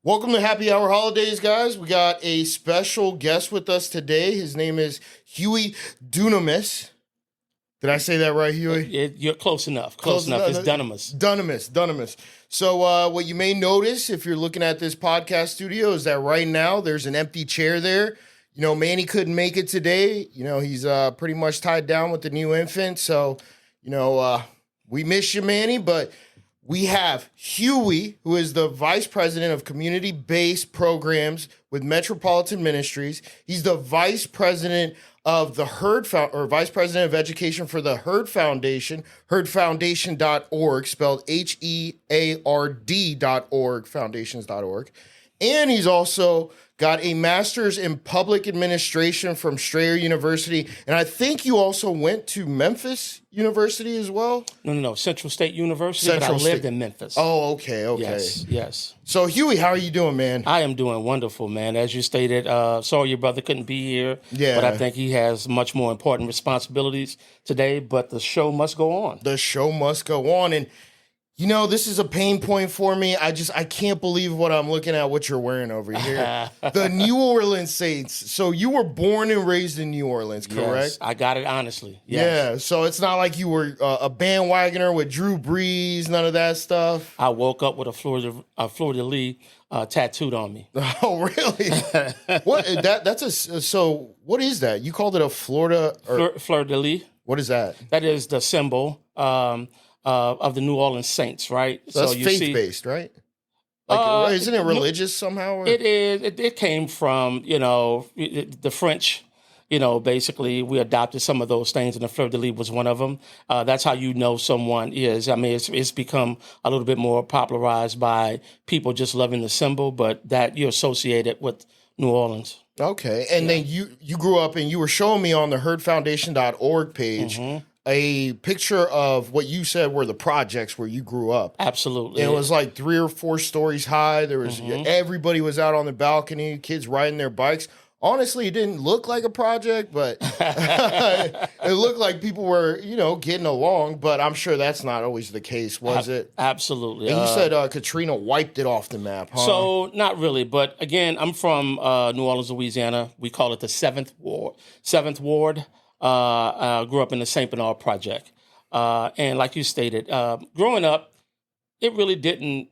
Welcome to Happy Hour Holidays, guys. We got a special guest with us today. His name is Huey Dunomes. Did I say that right, Huey? You're close enough. Close enough. It's Dunomes. So what you may notice if you're looking at this podcast studio is that right now there's an empty chair there. You know, Manny couldn't make it today. You know, he's pretty much tied down with the new infant. So, we miss you, Manny, but we have Huey, who is the Vice President of Community-Based Programs with Metropolitan Ministries. He's the Vice President of the Vice President of Education for the Hurd Foundation, hurdfoundation.org, spelled HEARD.org, foundations.org. And he's also got a master's in public administration from Strayer University. And I think you also went to Memphis University as well? No. Central State University, but I lived in Memphis. Oh, okay. Yes. So, Huey, how are you doing, man? I am doing wonderful, man. As you stated, sorry your brother couldn't be here. Yeah. But I think he has much more important responsibilities today, but the show must go on. The show must go on. And you know, this is a pain point for me. I can't believe what I'm looking at, what you're wearing over here. The New Orleans Saints. So you were born and raised in New Orleans, correct? Yes, I got it honestly. Yes. Yeah, so it's not like you were a bandwagoner with Drew Brees, none of that stuff. I woke up with a fleur-de-lis tattooed on me. Oh, really? So what is that? You called it a Fleur-de-lis. What is that? That is the symbol of the New Orleans Saints, right? So that's faith-based, right? Like, isn't it religious somehow? Or? It is. It came from, the French, basically we adopted some of those things, and the fleur-de-lis was one of them. That's how you know someone is. I mean, it's become a little bit more popularized by people just loving the symbol, but that you associate it with New Orleans. Okay. And then you grew up and you were showing me on the hurdfoundation.org page a picture of what you said were the projects where you grew up. Absolutely. And it was like 3 or 4 stories high. There was everybody was out on the balcony, kids riding their bikes. Honestly, it didn't look like a project, but it looked like people were, getting along. But I'm sure that's not always the case, was it? Absolutely. And you said Katrina wiped it off the map, huh? So not really, but again, I'm from New Orleans, Louisiana. We call it the 7th Ward. Grew up in the St. Bernard Project. And like you stated, growing up, it really didn't,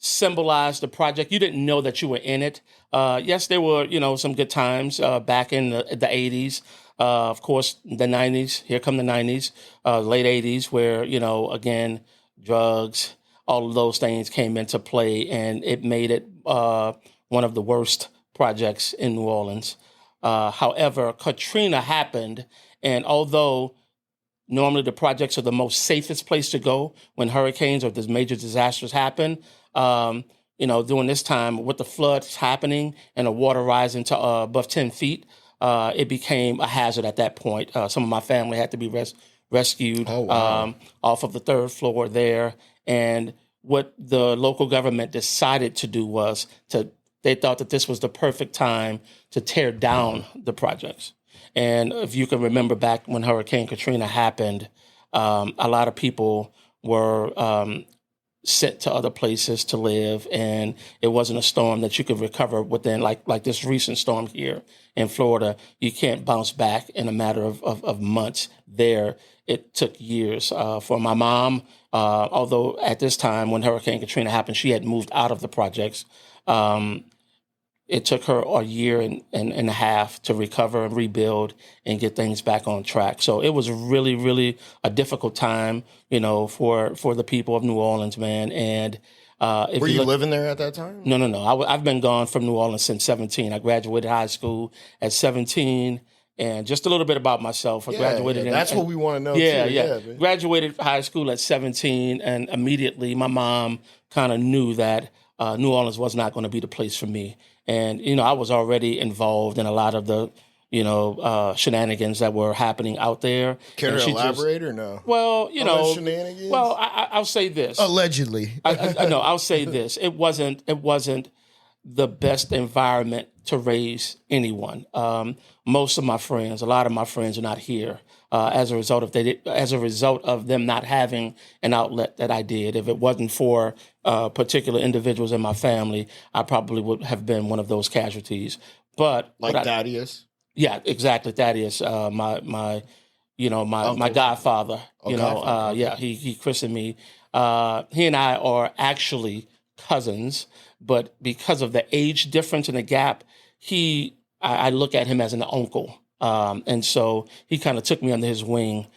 symbolize the project. You didn't know that you were in it. Yes, there were, some good times back in the 80s. Of course, the 90s. Here come the 90s, late 80s, where, again, drugs, all of those things came into play, and it made it one of the worst projects in New Orleans. However, Katrina happened, and although normally the projects are the most safest place to go when hurricanes or these major disasters happen, during this time with the floods happening and the water rising to above 10 feet, it became a hazard at that point. Some of my family had to be rescued off of the 3rd floor there, and what the local government decided to do was they thought that this was the perfect time to tear down the projects. And if you can remember back when Hurricane Katrina happened, a lot of people were sent to other places to live, and it wasn't a storm that you could recover within, like this recent storm here in Florida. You can't bounce back in a matter of months. There, it took years. For my mom, although at this time when Hurricane Katrina happened, she had moved out of the projects. It took her a year and a half to recover and rebuild and get things back on track. So it was really, really a difficult time, for the people of New Orleans, man. And were you living there at that time? No. I've been gone from New Orleans since 17. I graduated high school at 17. And just a little bit about myself. I graduated. That's what we want to know. Yeah. Graduated high school at 17, and immediately my mom kind of knew that New Orleans was not going to be the place for me. And, I was already involved in a lot of the, shenanigans that were happening out there. Care to elaborate or no? Well, shenanigans? Well, I'll say this. Allegedly. I'll say this. It wasn't the best environment to raise anyone. Most of my friends, a lot of my friends, are not here as a result of them not having an outlet that I did. If it wasn't for particular individuals in my family, I probably would have been one of those casualties. But Thaddeus. Yeah, exactly. Thaddeus, my godfather. He christened me. He and I are actually cousins, but because of the age difference and the gap, I look at him as an uncle. And so he kind of took me under his wing.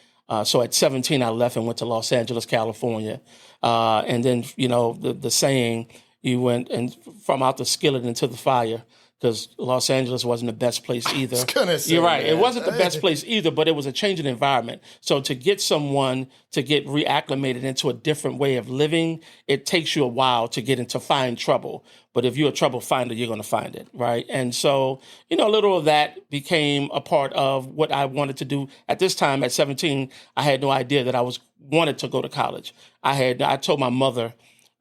So at 17, I left and went to Los Angeles, California. And then, the saying, you went and from out the skillet into the fire, because Los Angeles wasn't the best place either. You're right. Man. It wasn't the best place either, but it was a changing environment. So to get someone to get reacclimated into a different way of living, it takes you a while to find trouble. But if you're a trouble finder, you're going to find it, right? And so, a little of that became a part of what I wanted to do. At this time, at 17, I had no idea that I wanted to go to college. I told my mother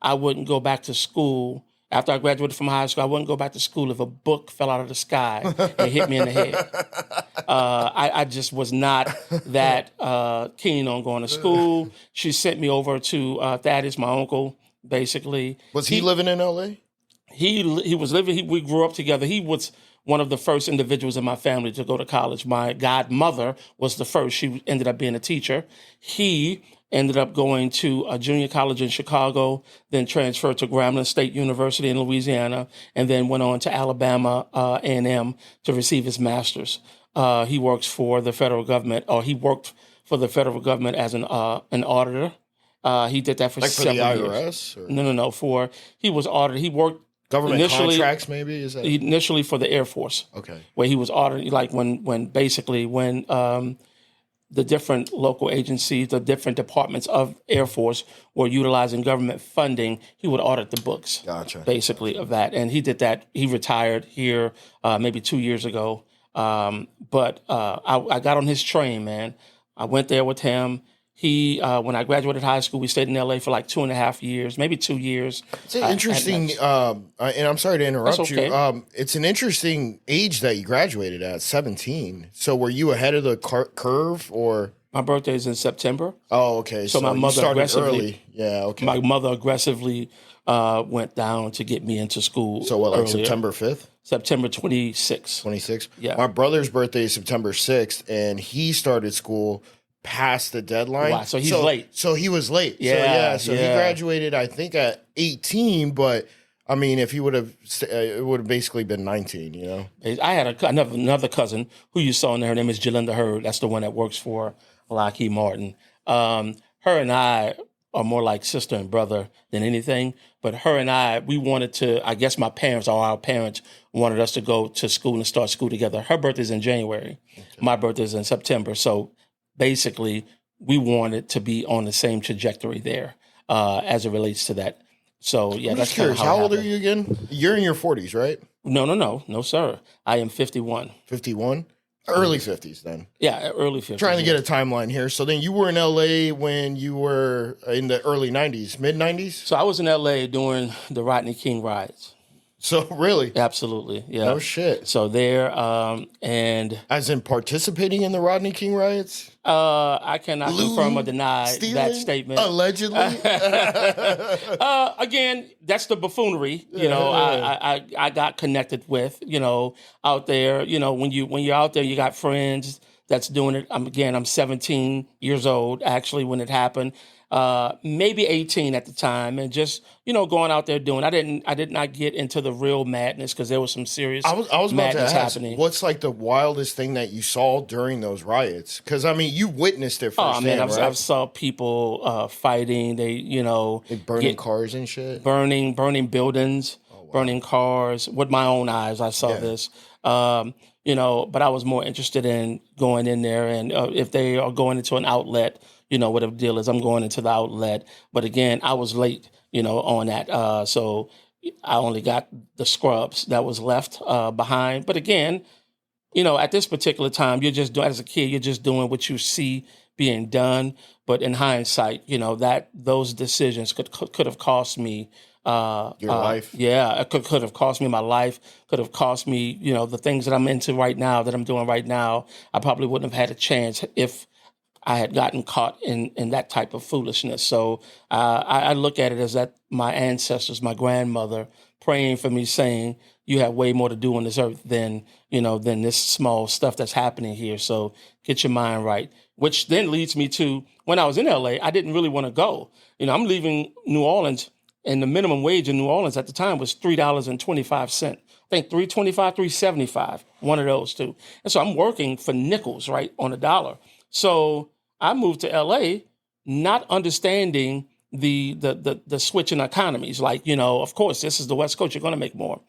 I wouldn't go back to school. After I graduated from high school, I wouldn't go back to school if a book fell out of the sky and hit me in the head. I just was not that keen on going to school. She sent me over to Thaddeus, my uncle, basically. Was he living in L.A.? He was living. We grew up together. He was one of the first individuals in my family to go to college. My godmother was the first. She ended up being a teacher. He ended up going to a junior college in Chicago, then transferred to Grambling State University in Louisiana, and then went on to Alabama A&M to receive his master's. He works for the federal government, or he worked for the federal government as an auditor. He did that for several years. Like for the IRS? Or? No. He was audited. He worked government contracts, maybe? Is that initially for the Air Force? Okay. Where he was audited, like when the different local agencies, the different departments of Air Force were utilizing government funding, he would audit the books, basically, of that. And he did that. He retired here maybe 2 years ago. But I got on his train, man. I went there with him. When I graduated high school, we stayed in LA for like 2.5 years, maybe 2 years. It's an interesting, and I'm sorry to interrupt you. It's an interesting age that you graduated at, 17. So were you ahead of the curve, or? My birthday is in September. Oh, okay. So my mother early. Yeah, okay. My mother aggressively went down to get me into school. So what, like earlier. September 5th? September 26th. 26th? Yeah. My brother's birthday is September 6th, and he started school past the deadline. Wow, so he's late. So he was late. Yeah. So he graduated, I think, at 18, but I mean, if he would have, it would have basically been 19, I had another cousin who you saw in there. Her name is Jalinda Hurd. That's the one that works for Lockheed Martin. Her and I are more like sister and brother than anything. But her and I, we wanted to, I guess our parents wanted us to go to school and start school together. Her birthday's in January. Okay. My birthday's in September. So basically, we wanted to be on the same trajectory there as it relates to that. So, yeah, that's kind of how old are you again? You're in your 40s, right? No, sir. I am 51. 51? Early 50s, then. Yeah, early 50s. Trying to get a timeline here. So then you were in L.A. when you were in the early 90s, mid-90s? So I was in L.A. during the Rodney King riots. So really? Absolutely, yeah. No shit. So there, and... As in participating in the Rodney King riots? I cannot confirm or deny that statement. Allegedly? Again, that's the buffoonery, I got connected with, out there. When you're out there, you got friends that's doing it. I'm 17 years old, actually, when it happened. Maybe 18 at the time, and just going out there doing. I did not get into the real madness because there was some serious I was madness about to ask, happening. What's like the wildest thing that you saw during those riots? Because I mean, you witnessed it firsthand. Right? I saw people fighting. They burning cars and shit, burning buildings, burning cars. With my own eyes, I saw this. But I was more interested in going in there, and if they are going into an outlet. Whatever the deal is, I'm going into the outlet. But again, I was late, on that. So I only got the scrubs that was left behind. But again, at this particular time, as a kid, you're just doing what you see being done. But in hindsight, that those decisions could have cost me Your life. Yeah, it could have cost me my life. Could have cost me, the things that I'm into right now, that I'm doing right now. I probably wouldn't have had a chance if I had gotten caught in that type of foolishness. So I look at it as that my ancestors, my grandmother, praying for me, saying, "You have way more to do on this earth than than this small stuff that's happening here. So get your mind right." Which then leads me to when I was in LA, I didn't really want to go. I'm leaving New Orleans, and the minimum wage in New Orleans at the time was $3.25. I think $3.25, $3.75, one of those two. And so I'm working for nickels, right, on a dollar. So I moved to LA not understanding the switch in economies. Like, of course, this is the West Coast, you're going to make more.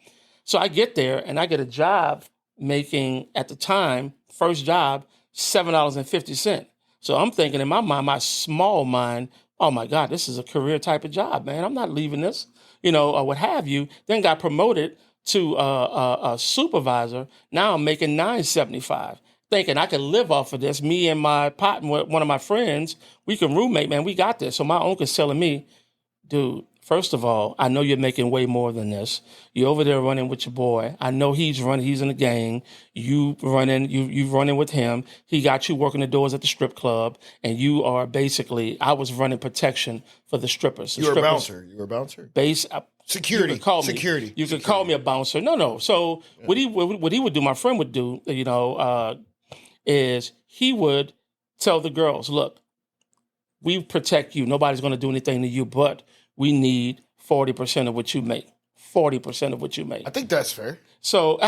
So I get there and I get a job making, at the time, first job, $7.50. So I'm thinking in my mind, my small mind, oh my God, this is a career type of job, man. I'm not leaving this, or what have you. Then got promoted to a supervisor. Now I'm making $9.75. Thinking I could live off of this. Me and my partner, one of my friends, we can roommate, man. We got this. So my uncle's telling me, dude, first of all, I know you're making way more than this. You're over there running with your boy. I know he's running. He's in the gang. You running with him. He got you working the doors at the strip club, and you are basically. I was running protection for the strippers. You were a bouncer. You were a bouncer. Security. You could call me. Security. You could call me a bouncer. No. So what he would do, my friend would do, is he would tell the girls, look, we protect you. Nobody's going to do anything to you, but we need 40% of what you make. 40% of what you make. I think that's fair. So,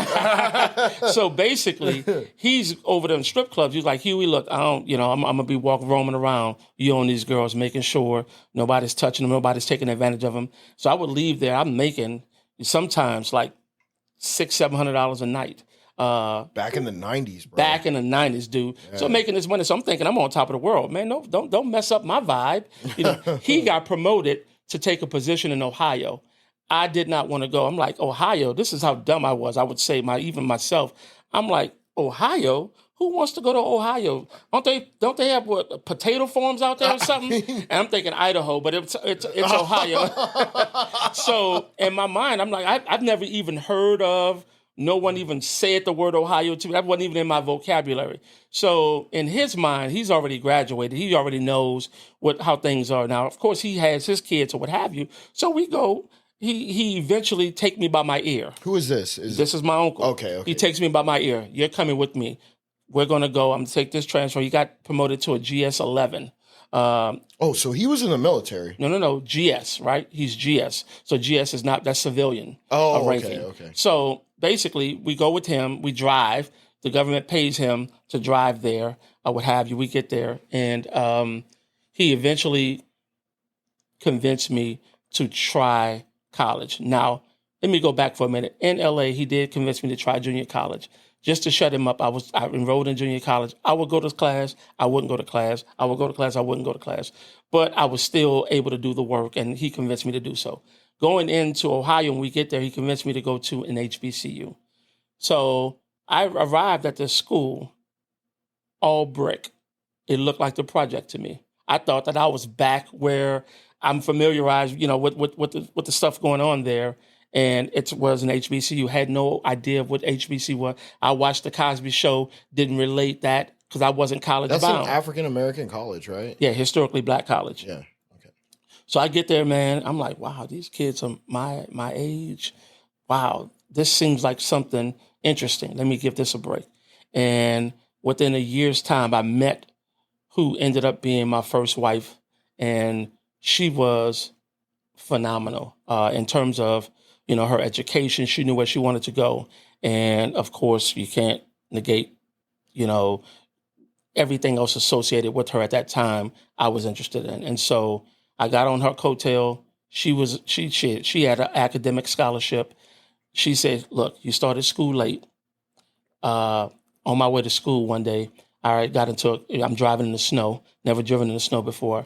so basically, he's over there in strip clubs. He's like, Huey, look, I'm gonna be roaming around. You own these girls, making sure nobody's touching them, nobody's taking advantage of them. So I would leave there. I'm making sometimes like $600-700 a night. Back in the 90s, bro. Back in the 90s, dude. Yeah. So making this money. So I'm thinking I'm on top of the world, man. No, don't mess up my vibe. He got promoted to take a position in Ohio. I did not want to go. I'm like, Ohio, this is how dumb I was. I would say even myself. I'm like, Ohio? Who wants to go to Ohio? Don't they have potato farms out there or something? And I'm thinking Idaho, but it's Ohio. So in my mind, I'm like, I've never even heard of. No one even said the word Ohio to me. That wasn't even in my vocabulary. So in his mind, he's already graduated. He already knows how things are. Now, of course, he has his kids or what have you. So we go. He eventually take me by my ear. Who is this? This is my uncle. Okay. He takes me by my ear. You're coming with me. We're going to go. I'm going to take this transfer. He got promoted to a GS-11. So he was in the military. No. GS, right? He's GS. So GS is not, that's civilian. Ranking. Okay. So basically, we go with him. We drive. The government pays him to drive there, or what have you. We get there. And he eventually convinced me to try college. Now, let me go back for a minute. In LA, he did convince me to try junior college. Just to shut him up, I enrolled in junior college. I would go to class. I wouldn't go to class. I would go to class. I wouldn't go to class. But I was still able to do the work, and he convinced me to do so. Going into Ohio, when we get there, he convinced me to go to an HBCU. So I arrived at this school, all brick. It looked like the project to me. I thought that I was back where I'm familiarized, with the stuff going on there. And it was an HBCU. Had no idea of what HBCU was. I watched the Cosby Show, didn't relate that because I wasn't college bound. That's an African-American college, right? Yeah, historically black college. Yeah, okay. So I get there, man. I'm like, wow, these kids are my age. Wow, this seems like something interesting. Let me give this a break. And within a year's time, I met who ended up being my first wife. And she was phenomenal in terms of, her education. She knew where she wanted to go. And of course, you can't negate, everything else associated with her at that time I was interested in. And so I got on her coattail. She had an academic scholarship. She said, look, you started school late. On my way to school one day, I'm driving in the snow, never driven in the snow before.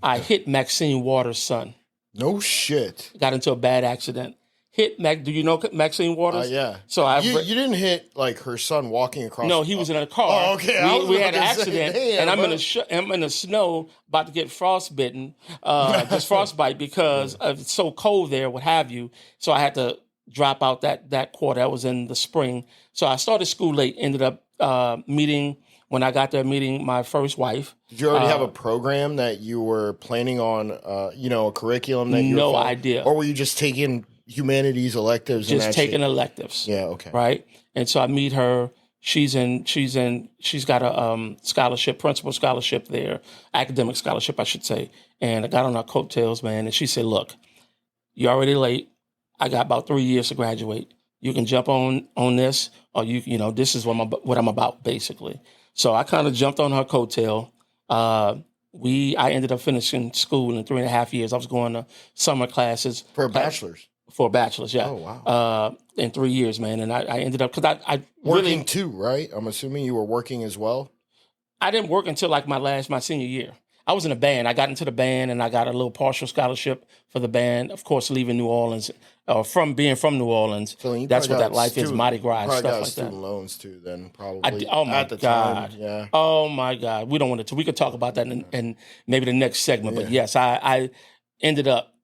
I hit Maxine Waters' son. No shit. Got into a bad accident. hit Do you know Maxine Waters? Yeah. So you didn't hit like her son walking across. No, he was in a car. Oh, okay. We had an accident, and I'm bro. I'm in the snow, about to get frostbitten, just frostbite because it's so cold there, what have you. So I had to drop out that quarter. That was in the spring. So I started school late. Ended up meeting when I got there, meeting my first wife. Did you already have a program that you were planning on? A curriculum that you no were idea, or were you just taking humanities electives? Just taking electives. Yeah. Okay. Right. And so I meet her. She's got a scholarship, principal scholarship there, academic scholarship, I should say. And I got on her coattails, man. And she said, "Look, you're already late. I got about 3 years to graduate. You can jump on this, or this is what I'm about, basically." So I kind of jumped on her coattail. I ended up finishing school in 3.5 years. I was going to summer classes for a bachelor's. For a bachelor's, yeah. Oh, wow. In 3 years, man. And I ended up, because I working really, too, right? I'm assuming you were working as well. I didn't work until like my senior year. I was in a band. I got into the band, and I got a little partial scholarship for the band. Of course, leaving New Orleans, being from New Orleans, so that's what that life is, Mardi Gras and stuff like that. Student loans too, then probably. Oh my at the God! Time, yeah. Oh my God! We don't want to. We could talk about that in maybe the next segment. But yes, I ended up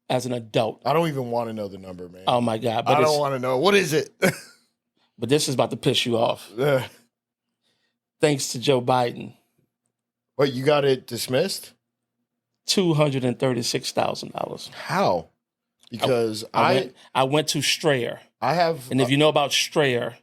as an adult. I don't even want to know the number, man. Oh my God! But I don't want to know. What is it? But this is about to piss you off. Thanks to Joe Biden. What, you got it dismissed? $236,000. How? Because I went to Strayer. I have, and if you know about Strayer,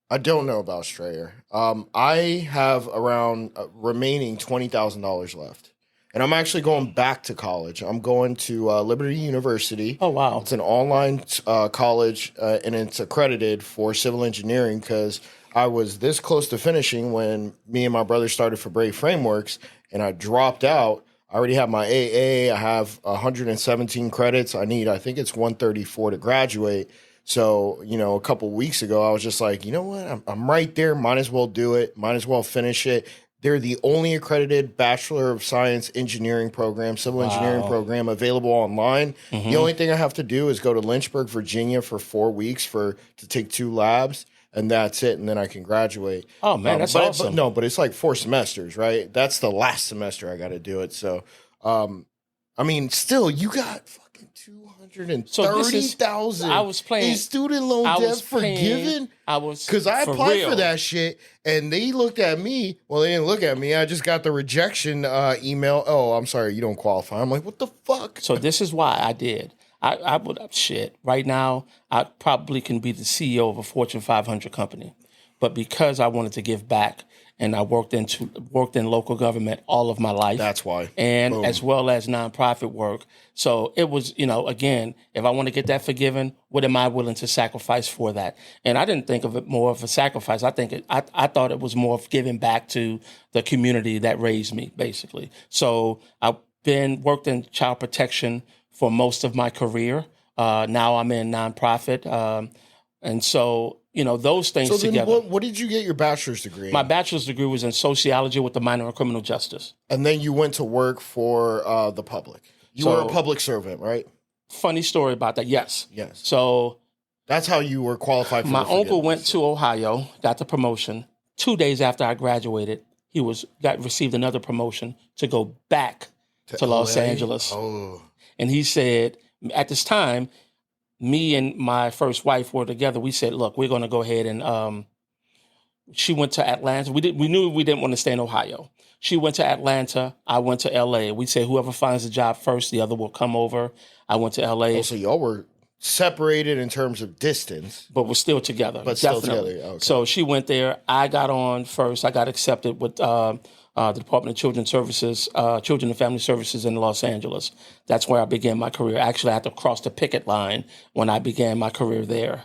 I don't know about Strayer. I have around remaining $20,000 left, and I'm actually going back to college. I'm going to Liberty University. Oh wow! It's an online college, and it's accredited for civil engineering because I was this close to finishing when me and my brother started for Brave Frameworks, and I dropped out. I already have my AA. I have 117 credits. I think it's 134 to graduate. So, a couple weeks ago, I was just like, you know what? I'm right there. Might as well do it. Might as well finish it. They're the only accredited Bachelor of Science engineering program, civil engineering program available online. Mm-hmm. The only thing I have to do is go to Lynchburg, Virginia for 4 weeks to take 2 labs. And that's it, and then I can graduate. Oh, man, that's awesome. But it's like 4 semesters, right? That's the last semester I got to do it. So, still, you got fucking $230,000. I was playing in student loan debt forgiven. Because I applied for that shit, and they looked at me. Well, they didn't look at me. I just got the rejection email. Oh, I'm sorry, you don't qualify. I'm like, what the fuck? So this is why I did. I would right now. I probably can be the CEO of a Fortune 500 company, but because I wanted to give back and I worked in local government all of my life. That's why, and boom. As well as nonprofit work. So it was, again, if I want to get that forgiven, what am I willing to sacrifice for that? And I didn't think of it more of a sacrifice. I thought it was more of giving back to the community that raised me, basically. So I've worked in child protection for most of my career. Now I'm in nonprofit. And so, those things together. What did you get your bachelor's degree in? My bachelor's degree was in sociology with a minor in criminal justice. And then you went to work for the public. You were a public servant, right? Funny story about that. Yes. Yes. So that's how you were qualified for my uncle went to Ohio, got the promotion. 2 days after I graduated, he received another promotion to go back to Los Angeles. Oh. And he said, at this time, me and my first wife were together. We said, look, we're going to go ahead and she went to Atlanta. We knew we didn't want to stay in Ohio. She went to Atlanta. I went to L.A. We said whoever finds a job first, the other will come over. I went to L.A. Oh, so y'all were separated in terms of distance. But we're still together. But definitely. Still together. Okay. So she went there. I got on first. I got accepted with the Department of Children Services, Children and Family Services in Los Angeles. That's where I began my career. Actually, I had to cross the picket line when I began my career there.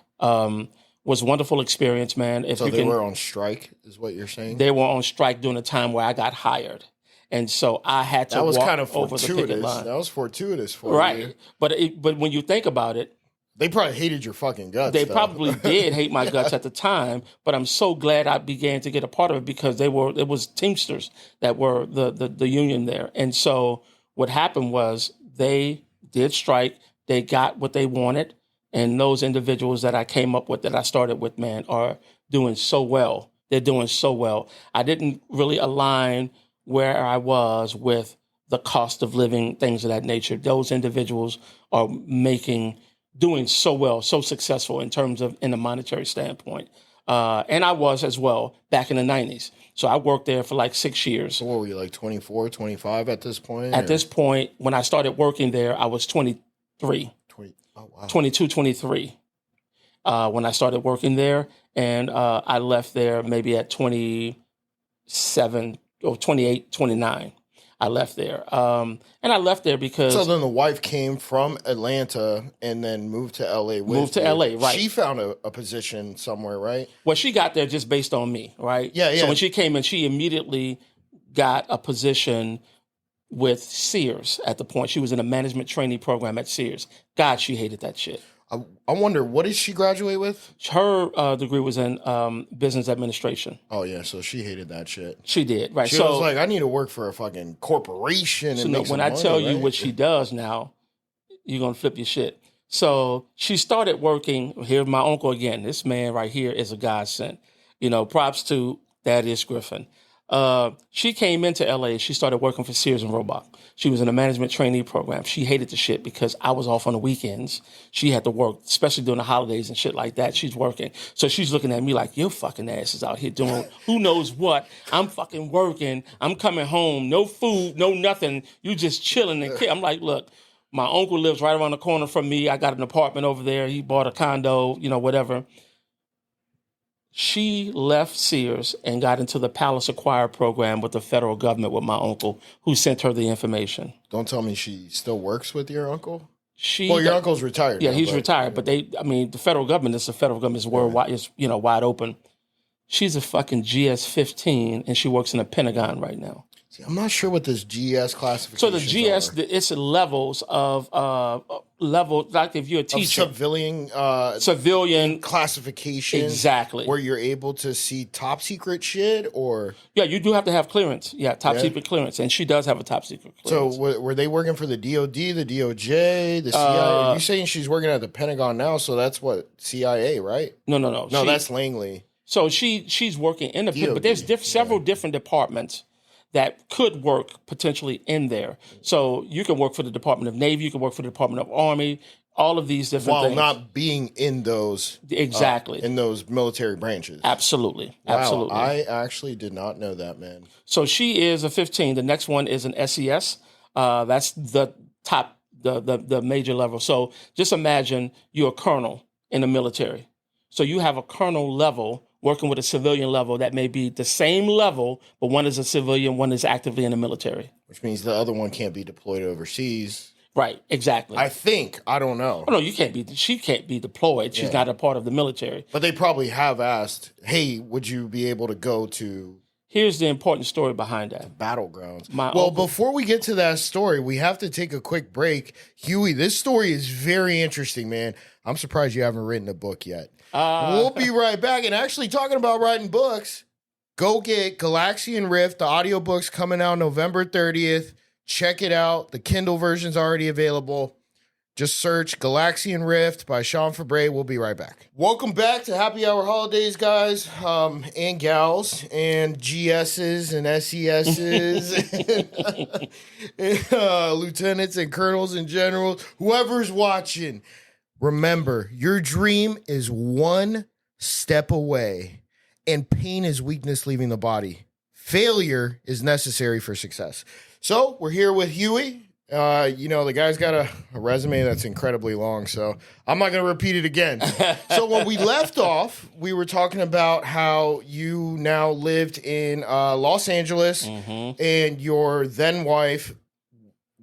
Was a wonderful experience, man. So they were on strike, is what you're saying? They were on strike during the time where I got hired. And so I had to walk kind of over the picket line. That was fortuitous for you. Right. But when you think about it, they probably hated your fucking guts. They probably did hate my guts at the time, but I'm so glad I began to get a part of it because it was Teamsters that were the union there. And so what happened was they did strike. They got what they wanted. And those individuals that I came up with, that I started with, man, are doing so well. They're doing so well. I didn't really align where I was with the cost of living, things of that nature. Those individuals are doing so well, so successful in a monetary standpoint. And I was as well back in the 90s. So I worked there for like 6 years. So what were you, like 24, 25 at this point? At this point, when I started working there, I was 23. 20, oh, wow. 22, 23 when I started working there. And I left there maybe at 27 or 28, 29. I left there. And I left there because... So then the wife came from Atlanta and then moved to L.A. Moved to L.A., right. She found a position somewhere, right? Well, she got there just based on me, right? Yeah. So when she came in, she immediately got a position with Sears at the point. She was in a management trainee program at Sears. God, she hated that shit. I wonder, what did she graduate with? Her degree was in business administration. Oh, yeah, so she hated that shit. She did, right. She was like, I need to work for a fucking corporation and make some when I money, tell you right? what she does now, you're going to flip your shit. So she started working, here's my uncle again. This man right here is a godsend. Props to Thaddeus Griffin. She came into LA. She started working for Sears and Roebuck. She was in a management trainee program. She hated the shit because I was off on the weekends. She had to work, especially during the holidays and shit like that. She's working. So she's looking at me like, your fucking ass is out here doing who knows what. I'm fucking working. I'm coming home. No food, no nothing. You just chilling and I'm like, look, my uncle lives right around the corner from me. I got an apartment over there. He bought a condo, whatever. She left Sears and got into the Palace Acquire program with the federal government with my uncle, who sent her the information. Don't tell me she still works with your uncle? Your uncle's retired. Yeah, now, he's retired, but the federal government is worldwide, is wide open. She's a fucking GS-15, and she works in the Pentagon right now. See, I'm not sure what this GS classification is. So the GS, it's levels of like if you're a teacher. Of civilian classification. Exactly. Where you're able to see top secret shit or... Yeah, you do have to have clearance. Yeah, top secret clearance. And she does have a top secret clearance. So were they working for the DOD, the DOJ, the CIA? You're saying she's working at the Pentagon now, so that's what, CIA, right? No. No, that's Langley. So she's working in the... DOD, but there's several different departments that could work potentially in there. So you can work for the Department of Navy, you can work for the Department of Army, all of these different things. While not being in those... Exactly. In those military branches. Absolutely. Wow, Absolutely. I actually did not know that, man. So she is a 15. The next one is an SES. That's the top, the major level. So just imagine you're a colonel in the military. So you have a colonel level working with a civilian level that may be the same level, but one is a civilian, one is actively in the military. Which means the other one can't be deployed overseas. Right, exactly. I think. I don't know. Oh, no, she can't be deployed. She's not a part of the military. But they probably have asked, hey, would you be able to go to... Here's the important story behind that. Battlegrounds. Before we get to that story, we have to take a quick break. Huey, this story is very interesting, man. I'm surprised you haven't written a book yet. We'll be right back. And actually, talking about writing books, go get Galaxian Rift. The audiobook's coming out November 30th. Check it out. The Kindle version's already available. Just search Galaxian Rift by Sean Fabre. We'll be right back. Welcome back to Happy Hour Holidays, guys, and gals, and GSs and SESs, and lieutenants and colonels and generals, whoever's watching. Remember, your dream is one step away, and pain is weakness leaving the body. Failure is necessary for success. So we're here with Huey. The guy's got a resume that's incredibly long, so I'm not going to repeat it again. So when we left off, we were talking about how you now lived in Los Angeles, and your then wife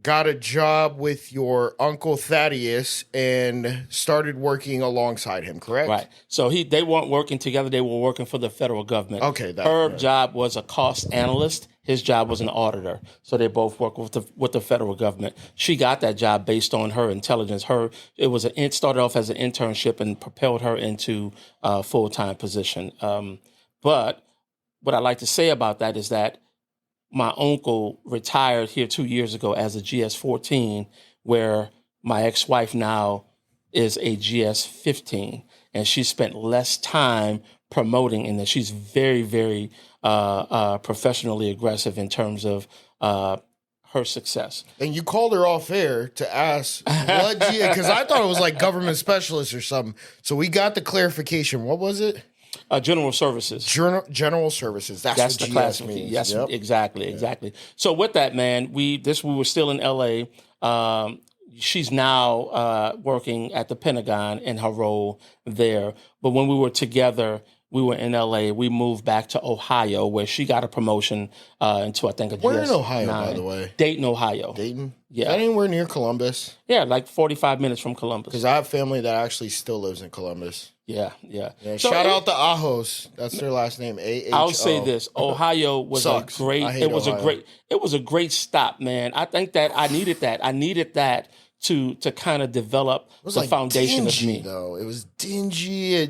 got a job with your uncle Thaddeus and started working alongside him, correct? Right. So they weren't working together. They were working for the federal government. Okay. Her job was a cost analyst. His job was an auditor. So they both work with the federal government. She got that job based on her intelligence. It started off as an internship and propelled her into a full-time position. But what I like to say about that is that my uncle retired here 2 years ago as a GS-14, where my ex-wife now is a GS15, and she spent less time promoting in that. She's very, very professionally aggressive in terms of her success. And you called her off air to ask what because I thought it was like government specialist or something. So we got the clarification. What was it? General services. General services. That's what the GS classification. means. Yes, Yep. exactly. So with that, man, we were still in LA. She's now working at the Pentagon in her role there. But when we were together, we were in LA. We moved back to Ohio, where she got a promotion into, I think, a Where in GS9. Ohio, by the way? Dayton, Ohio. Dayton? Yeah. Is that anywhere near Columbus? Yeah, like 45 minutes from Columbus. Because I have family that actually still lives in Columbus. Yeah. So shout out to Ajos. That's their last name. AHO. I'll say this: Ohio was Sucks. a great. It was Ohio. a great stop, man. I think that I needed that. I needed that to kind of develop the foundation dingy, of me. Though it was dingy.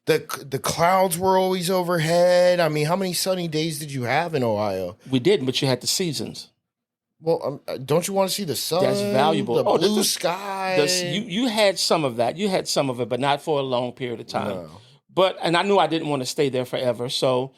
The clouds were always overhead. I mean, how many sunny days did you have in Ohio? We did, but you had the seasons. Well, don't you want to see the sun? That's valuable. The blue sky. You had some of that. You had some of it, but not for a long period of time. No. And I knew I didn't want to stay there forever. So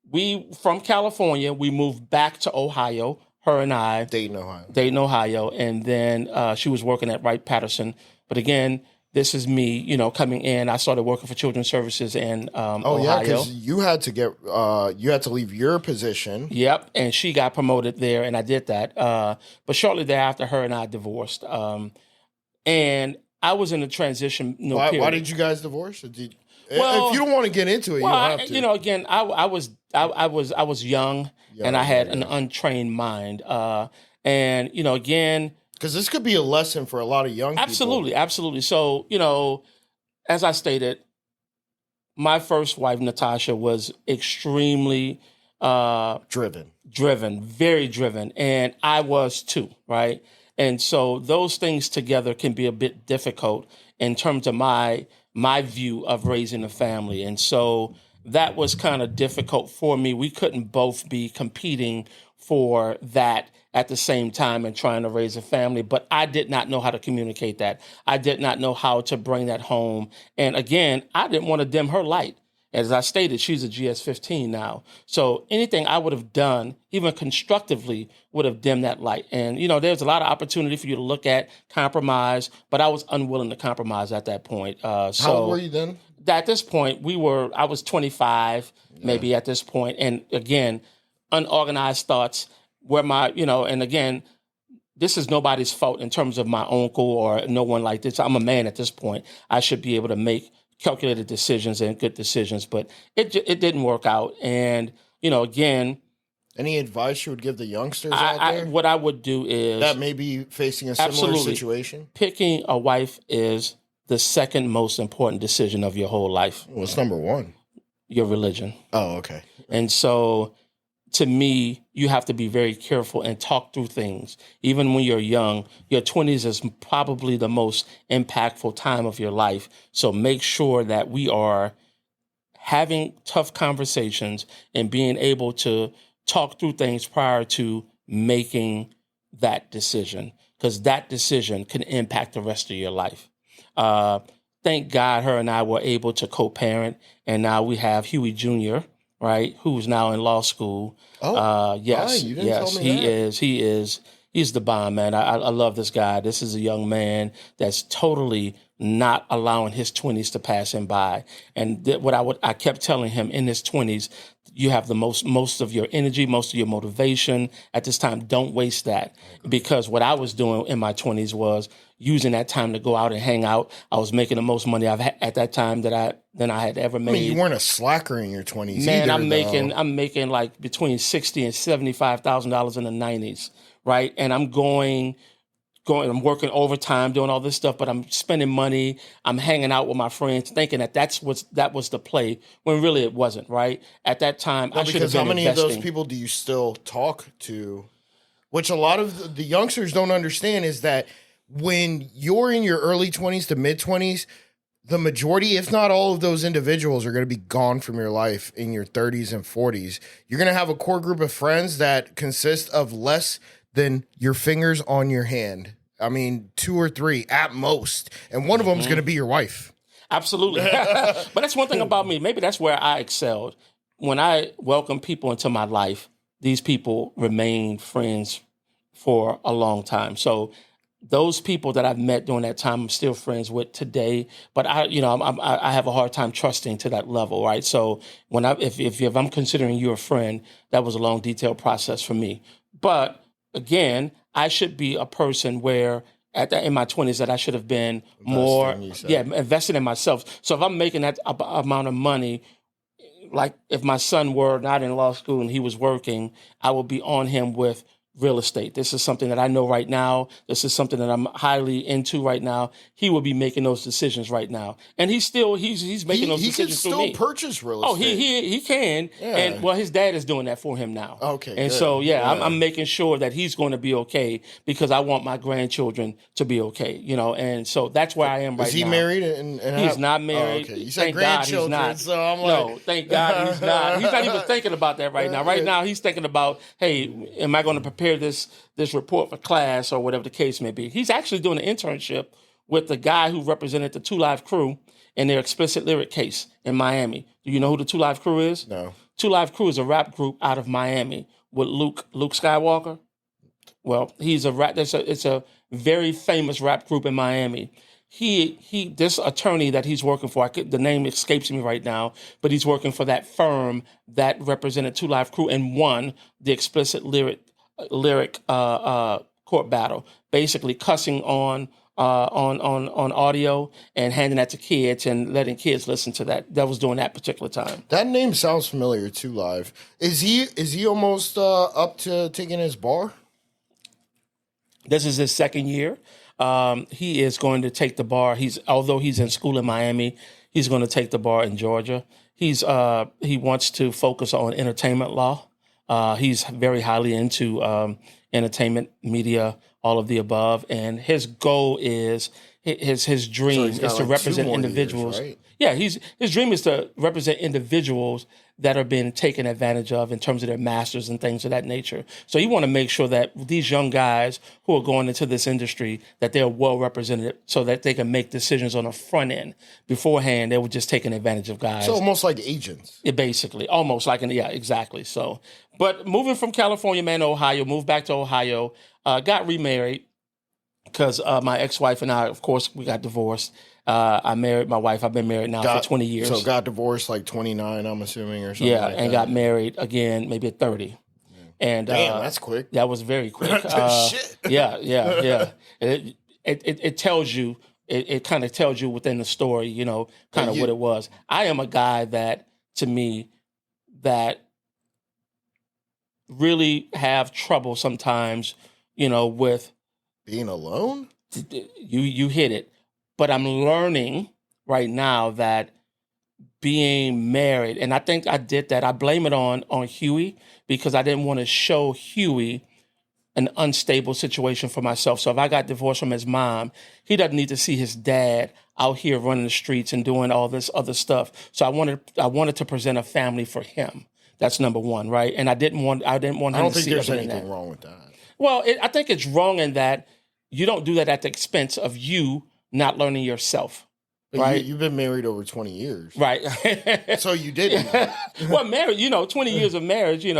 we, from California, we moved back to Ohio, her and I. Dayton, Ohio. And then she was working at Wright-Patterson. But again, this is me, coming in. I started working for Children's Services in Ohio. Yeah, because you had to leave your position. Yep, and she got promoted there, and I did that. But shortly thereafter, her and I divorced. And I was in a transition period. Why did you guys divorce? If you don't want to get into it, you don't have to. Again, I was young, and I had an untrained mind. And again. Because this could be a lesson for a lot of young people. Absolutely. So, as I stated, my first wife, Natasha, was extremely driven, very driven. And I was too, right? And so those things together can be a bit difficult in terms of my view of raising a family. And so that was kind of difficult for me. We couldn't both be competing for that at the same time and trying to raise a family. But I did not know how to communicate that. I did not know how to bring that home. And again, I didn't want to dim her light. As I stated, she's a GS15 now. So anything I would have done, even constructively, would have dimmed that light. And, there's a lot of opportunity for you to look at, compromise, but I was unwilling to compromise at that point. How old were you then? At this point, I was 25, maybe at this point. And again, unorganized thoughts where and again, this is nobody's fault in terms of my uncle or no one like this. I'm a man at this point. I should be able to make calculated decisions and good decisions, but it didn't work out. And, again. Any advice you would give the youngsters out there? What I would do is. That may be facing a similar situation? Picking a wife is the second most important decision of your whole life. What's number one? Your religion. Oh, okay. And so, to me, you have to be very careful and talk through things. Even when you're young, your 20s is probably the most impactful time of your life. So make sure that we are having tough conversations and being able to talk through things prior to making that decision, because that decision can impact the rest of your life. Thank God her and I were able to co-parent, and now we have Huey Jr., right, who's now in law school. Yes, you didn't tell me that. He's the bomb, man. I love this guy. This is a young man that's totally not allowing his 20s to pass him by. And I kept telling him in his 20s, you have the most of your energy, most of your motivation at this time. Don't waste that, because what I was doing in my 20s was using that time to go out and hang out. I was making the most money I've had at that time than I had ever made. I mean, you weren't a slacker in your 20s, man. either, I'm making like between $60,000 and $75,000 in the 90s, right? And I'm going. I'm working overtime, doing all this stuff, but I'm spending money. I'm hanging out with my friends, thinking that was the play, when really it wasn't, right? At that time, I should have been how many investing. of those people do you still talk to? Which a lot of the youngsters don't understand is that when you're in your early 20s to mid 20s, the majority, if not all of those individuals, are going to be gone from your life in your 30s and 40s. You're going to have a core group of friends that consist of less than your fingers on your hand. I mean, 2 or 3 at most, and one of them is going to be your wife. Absolutely. But that's one thing about me. Maybe that's where I excelled. When I welcome people into my life, these people remain friends for a long time. So those people that I've met during that time, I'm still friends with today. But I have a hard time trusting to that level, right? So if I'm considering you a friend, that was a long, detailed process for me. But again, I should be a person where in my 20s that I should have been invested in myself. So if I'm making that amount of money, like if my son were not in law school and he was working, I would be on him with real estate. This is something that I know right now. This is something that I'm highly into right now. He will be making those decisions right now, and he's making those decisions through me. He can still purchase real estate. Oh, he can, and well, his dad is doing that for him now. Okay, and good. So I'm making sure that he's going to be okay because I want my grandchildren to be okay. And so that's where I am right now. Is he married? And he's not married. Oh, okay, you said grandchildren, so I'm like, no, thank God he's not. He's not even thinking about that right now. Right now, he's thinking about, hey, am I going to prepare this report for class or whatever the case may be. He's actually doing an internship with the guy who represented the 2 Live Crew in their explicit lyric case in Miami. Do you know who the 2 Live Crew is? No. 2 Live Crew is a rap group out of Miami with Luke Skywalker. Well, he's a rap. It's a very famous rap group in Miami. This attorney that he's working for, the name escapes me right now, but he's working for that firm that represented 2 Live Crew and won the explicit lyric court battle, basically cussing on audio and handing that to kids and letting kids listen to that. That was during that particular time. That name sounds familiar too. Live. Is he almost up to taking his bar? This is his second year. He is going to take the bar. Although he's in school in Miami, he's going to take the bar in Georgia. He wants to focus on entertainment law. He's very highly into entertainment, media, all of the above, and his goal is his dream is to represent individuals. Years, right? Yeah, his dream is to represent individuals that are being taken advantage of in terms of their masters and things of that nature. So you want to make sure that these young guys who are going into this industry, that they're well represented so that they can make decisions on the front end. Beforehand, they were just taking advantage of guys. So almost like agents. Yeah, basically, almost like exactly. So, but moving from California, man, to Ohio, moved back to Ohio, got remarried because my ex-wife and I, of course, we got divorced. I married my wife. I've been married now for 20 years. So got divorced like 29, I'm assuming, or something. Yeah, like and that. got married again maybe at 30. Yeah. And damn, that's quick. That was very quick. Shit. Yeah. It tells you. It kind of tells you within the story, kind of what it was. I am a guy that, to me, that really have trouble sometimes, with being alone. You hit it. But I'm learning right now that being married, and I think I did that. I blame it on Huey because I didn't want to show Huey an unstable situation for myself. So if I got divorced from his mom, he doesn't need to see his dad out here running the streets and doing all this other stuff. So I wanted to present a family for him. That's number one, right? And I didn't want him to see. I don't think there's anything wrong with that. Well, I think it's wrong in that you don't do that at the expense of you not learning yourself. But right? You've been married over 20 years. Right. So you did. Well, married, 20 years of marriage, you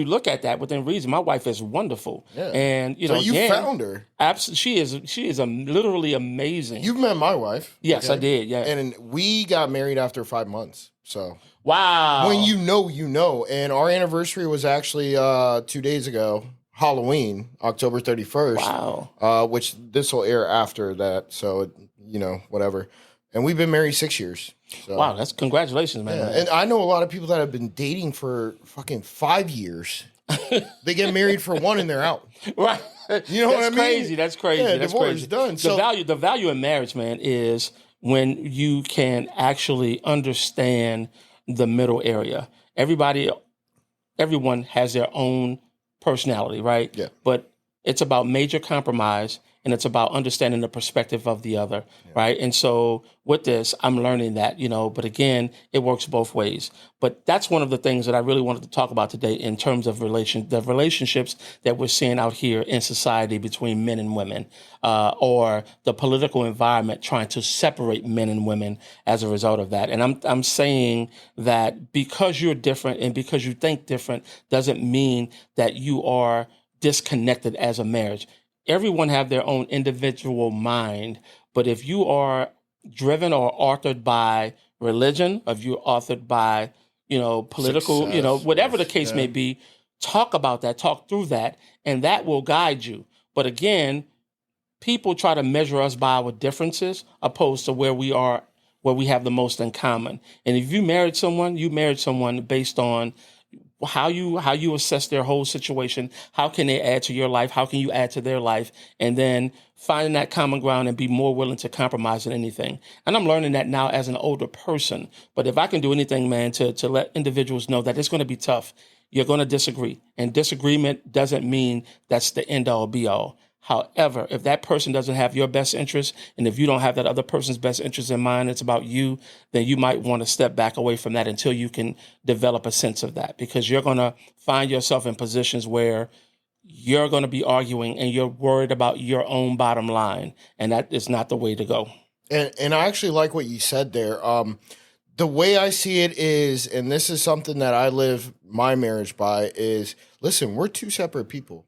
look at that within reason. My wife is wonderful. Yeah. And, so you found her. Absolutely. She is literally amazing. You've met my wife. Yes, okay? I did. Yeah. And we got married after 5 months. So. Wow. When you know. And our anniversary was actually 2 days ago. Halloween, October 31st. Wow. Which this will air after that. So, whatever. And we've been married 6 years. So. Wow, that's congratulations, man. Yeah. And I know a lot of people that have been dating for fucking 5 years. They get married for 1 and they're out. Right. You know what I mean? Crazy. That's crazy. Yeah, that's divorce crazy. Done. The value in marriage, man, is when you can actually understand the middle area. Everyone has their own personality, right? Yeah. But it's about major compromise and it's about understanding the perspective of the other, right? And so with this, I'm learning that, but again, it works both ways. But that's one of the things that I really wanted to talk about today in terms of the relationships that we're seeing out here in society between men and women, or the political environment trying to separate men and women as a result of that. And I'm saying that because you're different and because you think different doesn't mean that you are disconnected as a marriage. Everyone have their own individual mind, but if you are driven or authored by religion, if you're authored by, political, Success, whatever the case may be, talk about that, talk through that, and that will guide you. But again, people try to measure us by our differences opposed to where we have the most in common. And if you married someone based on how you assess their whole situation, how can they add to your life, how can you add to their life, and then finding that common ground and be more willing to compromise than anything. And I'm learning that now as an older person. But if I can do anything, man, to let individuals know that it's going to be tough, you're going to disagree. And disagreement doesn't mean that's the end all be all. However, if that person doesn't have your best interest, and if you don't have that other person's best interest in mind, it's about you, then you might want to step back away from that until you can develop a sense of that, because you're going to find yourself in positions where you're going to be arguing and you're worried about your own bottom line, and that is not the way to go. And I actually like what you said there. The way I see it is, and this is something that I live my marriage by, is, listen, we're two separate people.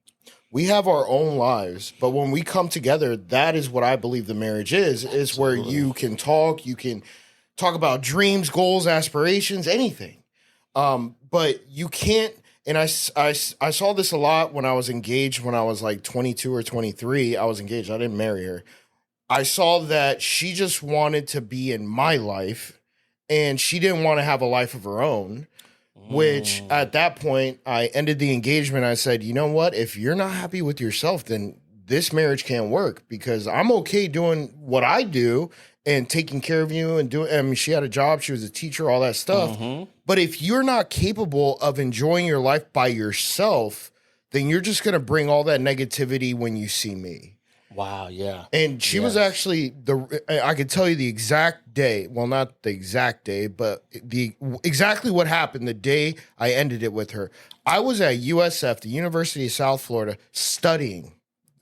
We have our own lives, but when we come together, that is what I believe the marriage is where you can talk about dreams, goals, aspirations, anything. But you can't, and I saw this a lot when I was engaged, when I was like 22 or 23. I was engaged. I didn't marry her. I saw that she just wanted to be in my life, and she didn't want to have a life of her own. Which at that point, I ended the engagement. I said, you know what? If you're not happy with yourself, then this marriage can't work, because I'm okay doing what I do and taking care of you and doing. I mean, she had a job, she was a teacher, all that stuff. But if you're not capable of enjoying your life by yourself, then you're just going to bring all that negativity when you see me. Wow, yeah. And she was actually I could tell you the exact day. Well, not the exact day, but exactly what happened the day I ended it with her. I was at USF, the University of South Florida, studying.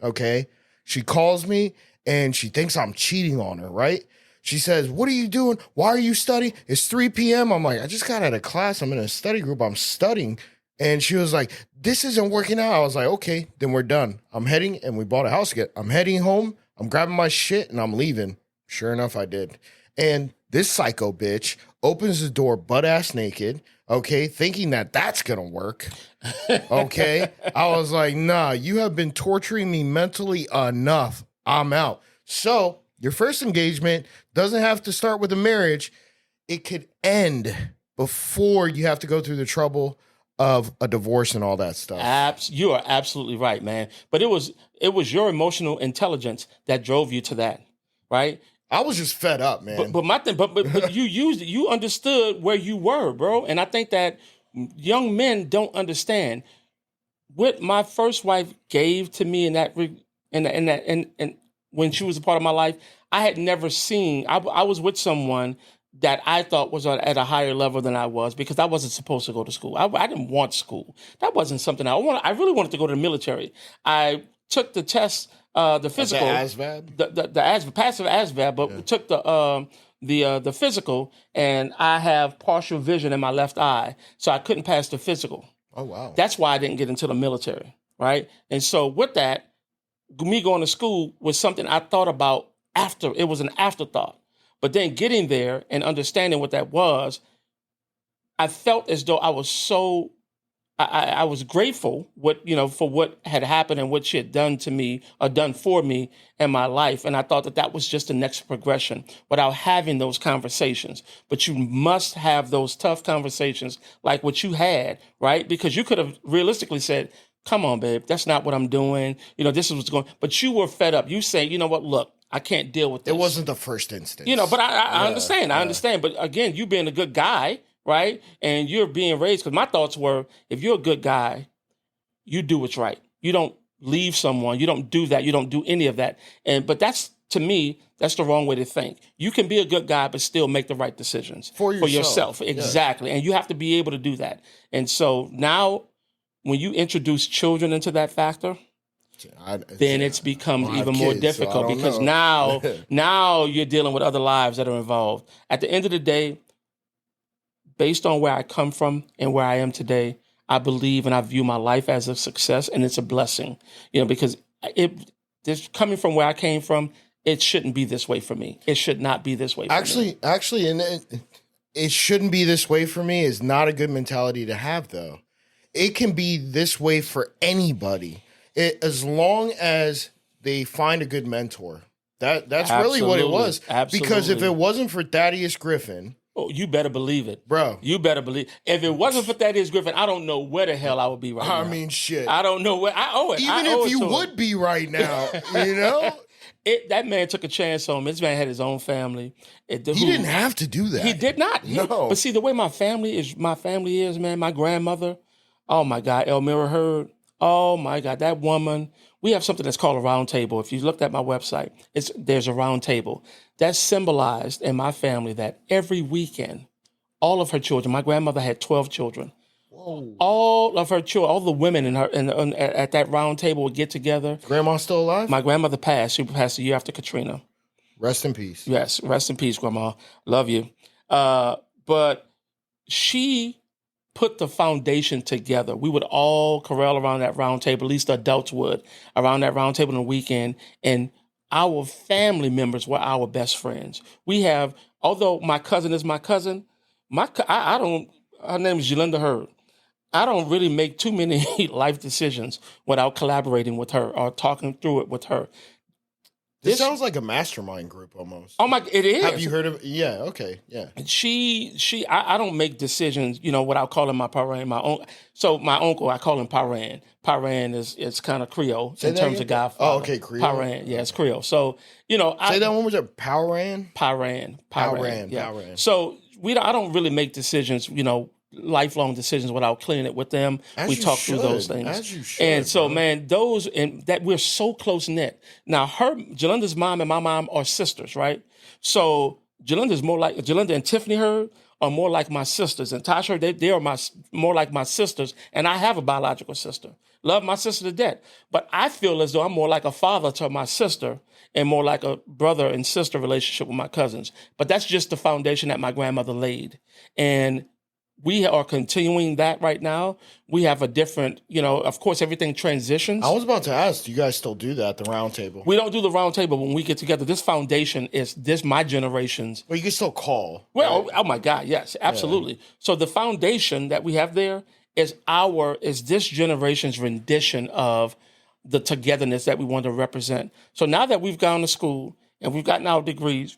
Okay. She calls me and she thinks I'm cheating on her, right? She says, "What are you doing? Why are you studying? It's 3 p.m. I'm like, I just got out of class. I'm in a study group. I'm studying. And she was like, this isn't working out. I was like, okay, then we're done. I'm heading, and we bought a house again. I'm heading home. I'm grabbing my shit, and I'm leaving. Sure enough, I did. And this psycho bitch opens the door butt-ass naked, okay, thinking that that's going to work, okay? I was like, nah, you have been torturing me mentally enough. I'm out. So your first engagement doesn't have to start with a marriage. It could end before you have to go through the trouble of a divorce and all that stuff. You are absolutely right, man. But it was your emotional intelligence that drove you to that, right? I was just fed up, man. But my thing, but you used it. You understood where you were, bro. And I think that young men don't understand what my first wife gave to me and when she was a part of my life. I had never seen. I was with someone that I thought was at a higher level than I was, because I wasn't supposed to go to school. I didn't want school. That wasn't something I wanted. I really wanted to go to the military. I took the test, the physical, the ASVAB, the passive ASVAB, but took the physical, and I have partial vision in my left eye, so I couldn't pass the physical. Oh wow! That's why I didn't get into the military, right? And so with that, me going to school was something I thought about after. It was an afterthought. But then getting there and understanding what that was, I felt as though I was I was grateful for what had happened and what she had done to me or done for me in my life. And I thought that was just the next progression without having those conversations. But you must have those tough conversations like what you had, right? Because you could have realistically said, come on, babe, that's not what I'm doing. This is what's going on. But you were fed up. You say, you know what, look, I can't deal with this. It wasn't the first instance. But I understand. I understand. But again, you being a good guy, right? And you're being raised, because my thoughts were, if you're a good guy, you do what's right. You don't leave someone. You don't do that. You don't do any of that. But that's, to me, that's the wrong way to think. You can be a good guy, but still make the right decisions For yourself. Exactly. And you have to be able to do that. And so now when you introduce children into that factor, then it's become even more difficult because now you're dealing with other lives that are involved. At the end of the day, based on where I come from and where I am today, I believe and I view my life as a success, and it's a blessing, because coming from where I came from, it shouldn't be this way for me. It should not be this way for me. Actually, and it shouldn't be this way for me is not a good mentality to have, though. It can be this way for anybody. As long as they find a good mentor. That's really what it was. Absolutely. Because if it wasn't for Thaddeus Griffin... Oh, you better believe it. Bro. You better believe. If it wasn't for Thaddeus Griffin, I don't know where the hell I would be right now. I mean, shit. I don't know where. I owe it. Even if you would be right now, That man took a chance on me. This man had his own family. He didn't have to do that. He did not. No. But see, the way my family is, man, my grandmother, oh my God, Elmira Hurd, oh my God, that woman. We have something that's called a round table. If you looked at my website, there's a round table. That's symbolized in my family that every weekend, all of her children, my grandmother had 12 children. Whoa. All of her children, all the women at that round table would get together. Grandma still alive? My grandmother passed. She passed a year after Katrina. Rest in peace. Yes, rest in peace, Grandma. Love you. But she put the foundation together. We would all corral around that round table, at least the adults would, around that round table on the weekend. And our family members were our best friends. We have, although my cousin is my cousin, her name is Yolanda Hurd. I don't really make too many life decisions without collaborating with her or talking through it with her. This sounds like a mastermind group almost. Oh my, it is. Have you heard of it? Yeah, okay, yeah. I don't make decisions, without calling my parent my own. So my uncle, I call him Paran. Paran is kind of Creole in terms of godfather. Oh, okay, Creole. Paran, yeah, it's Creole. So, say that one more time. Paran? Paran, yeah. Paran. So I don't really make decisions, lifelong decisions without clearing it with them. We talk through those things. As you should. And so, man, that we're so close knit. Now, Jolinda's mom and my mom are sisters, right? So Jolinda and Tiffany Hurd are more like my sisters, and Tasha Hurd, they are more like my sisters. And I have a biological sister. Love my sister to death, but I feel as though I'm more like a father to my sister and more like a brother and sister relationship with my cousins. But that's just the foundation that my grandmother laid, and we are continuing that right now. We have a different, of course, everything transitions. I was about to ask, do you guys still do that, the round table? We don't do the round table when we get together. This foundation is my generation's. Well, you can still call. Well, right? Oh my God, yes, absolutely. Yeah. So the foundation that we have there is this generation's rendition of the togetherness that we want to represent. So now that we've gone to school and we've gotten our degrees,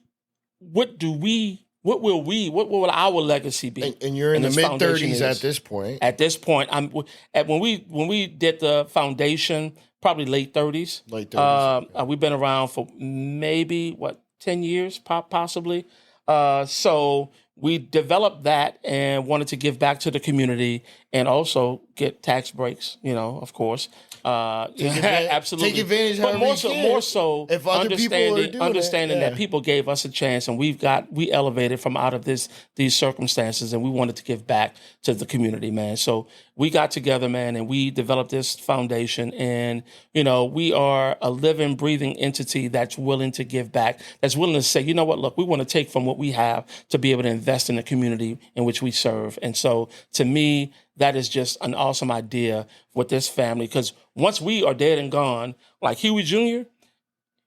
what will our legacy be? And you're in the mid-30s at this point. At this point, when we did the foundation, probably late 30s. Late 30s. We've been around for maybe 10 years, possibly. So we developed that and wanted to give back to the community and also get tax breaks. Of course. Absolutely. Take advantage, but more so, if other people are doing understanding that people gave us a chance, and we elevated from out of these circumstances, and we wanted to give back to the community, man. So we got together, man, and we developed this foundation, and we are a living, breathing entity that's willing to give back, that's willing to say, you know what, look, we want to take from what we have to be able to invest in the community in which we serve. And so, to me, that is just an awesome idea with this family, because once we are dead and gone, like Huey Jr.,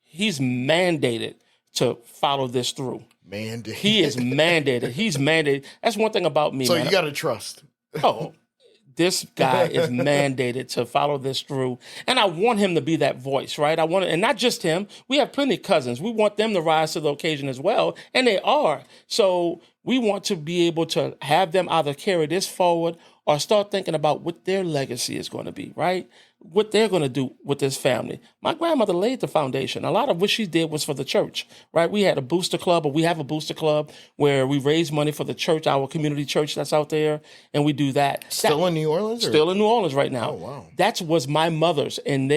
he's mandated to follow this through. Mandated. He is mandated. He's mandated. That's one thing about me, so man. You got to trust. Oh, this guy is mandated to follow this through. And I want him to be that voice, right? And not just him. We have plenty of cousins. We want them to rise to the occasion as well. And they are. So we want to be able to have them either carry this forward or start thinking about what their legacy is going to be, right? what they're going to do with this family. My grandmother laid the foundation. A lot of what she did was for the church, right? We had a booster club, or we have a booster club where we raise money for the church, our community church that's out there, and we do that. Still in New Orleans? Still in New Orleans right now. Oh, wow. That was my mother's and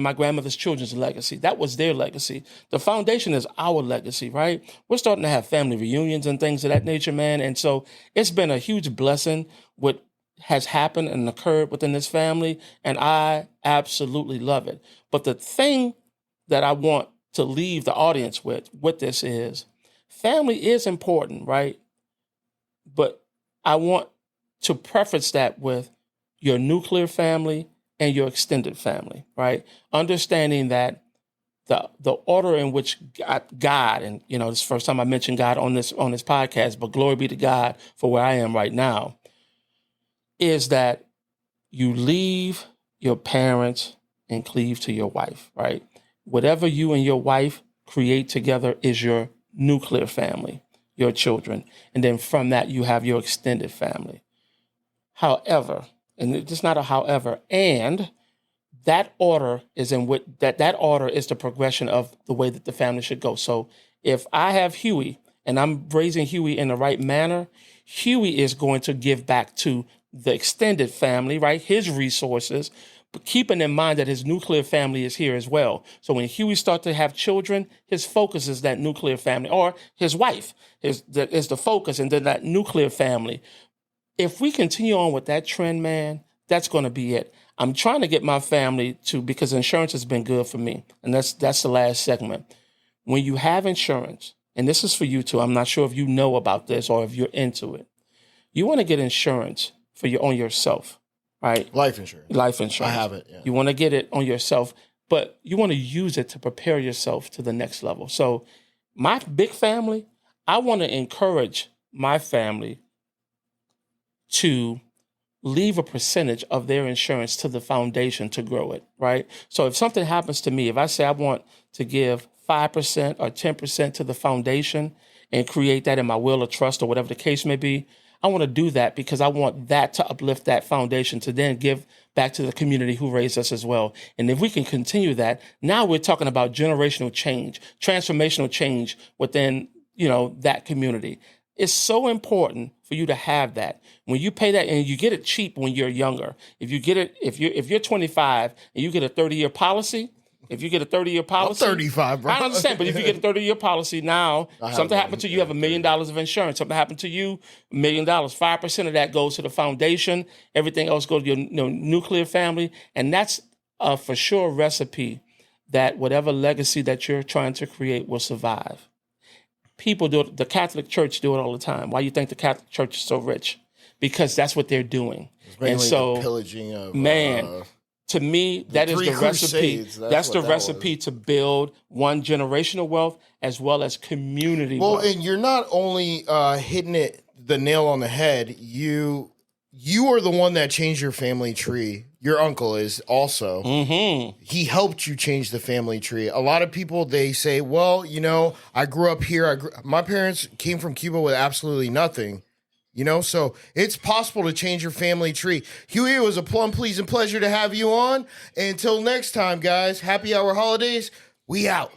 my grandmother's children's legacy. That was their legacy. The foundation is our legacy, right? We're starting to have family reunions and things of that nature, man. And so it's been a huge blessing what has happened and occurred within this family, and I absolutely love it. But the thing that I want to leave the audience with this is, family is important, right? But I want to preface that with your nuclear family and your extended family, right? Understanding that the order in which God, and this is the first time I mentioned God on this podcast, but glory be to God for where I am right now, is that you leave your parents and cleave to your wife, right? Whatever you and your wife create together is your nuclear family, your children. And then from that, you have your extended family. However, and it's not a however, and that order is in what that order is the progression of the way that the family should go. So if I have Huey and I'm raising Huey in the right manner, Huey is going to give back to the extended family, right? His resources, but keeping in mind that his nuclear family is here as well. So when Huey starts to have children, his focus is that nuclear family, or his wife is the focus, and then that nuclear family. If we continue on with that trend, man, that's going to be it. I'm trying to get my family to, because insurance has been good for me, and that's the last segment. When you have insurance, and this is for you too, I'm not sure if you know about this or if you're into it, you want to get insurance on yourself, right? Life insurance. Life insurance. I have it, yeah. You want to get it on yourself, but you want to use it to prepare yourself to the next level. So my big family, I want to encourage my family to leave a percentage of their insurance to the foundation to grow it, right? So if something happens to me, if I say I want to give 5% or 10% to the foundation and create that in my will of trust or whatever the case may be, I want to do that because I want that to uplift that foundation to then give back to the community who raised us as well. And if we can continue that, now we're talking about generational change, transformational change within, that community. It's so important for you to have that. When you pay that, and you get it cheap when you're younger. If you get it, if you're 25 and you get a 30-year policy, if you get a 30-year policy, I'm 35, bro. I understand, but if you get a 30-year policy now, something happened to you, you have $1 million of insurance. Something happened to you, $1 million. 5% of that goes to the foundation. Everything else goes to your nuclear family, and that's a for sure recipe that whatever legacy that you're trying to create will survive. People do it. The Catholic Church do it all the time. Why do you think the Catholic Church is so rich? Because that's what they're doing. And so, the pillaging of to me, that is the recipe. That's the recipe to build one, generational wealth as well as community wealth. Well, and you're not only hitting the nail on the head. You are the one that changed your family tree. Your uncle is also. Mm-hmm. He helped you change the family tree. A lot of people, they say, well, I grew up here. My parents came from Cuba with absolutely nothing. So it's possible to change your family tree. Huey, it was a plum pleasing pleasure to have you on. Until next time, guys, happy hour holidays. We out.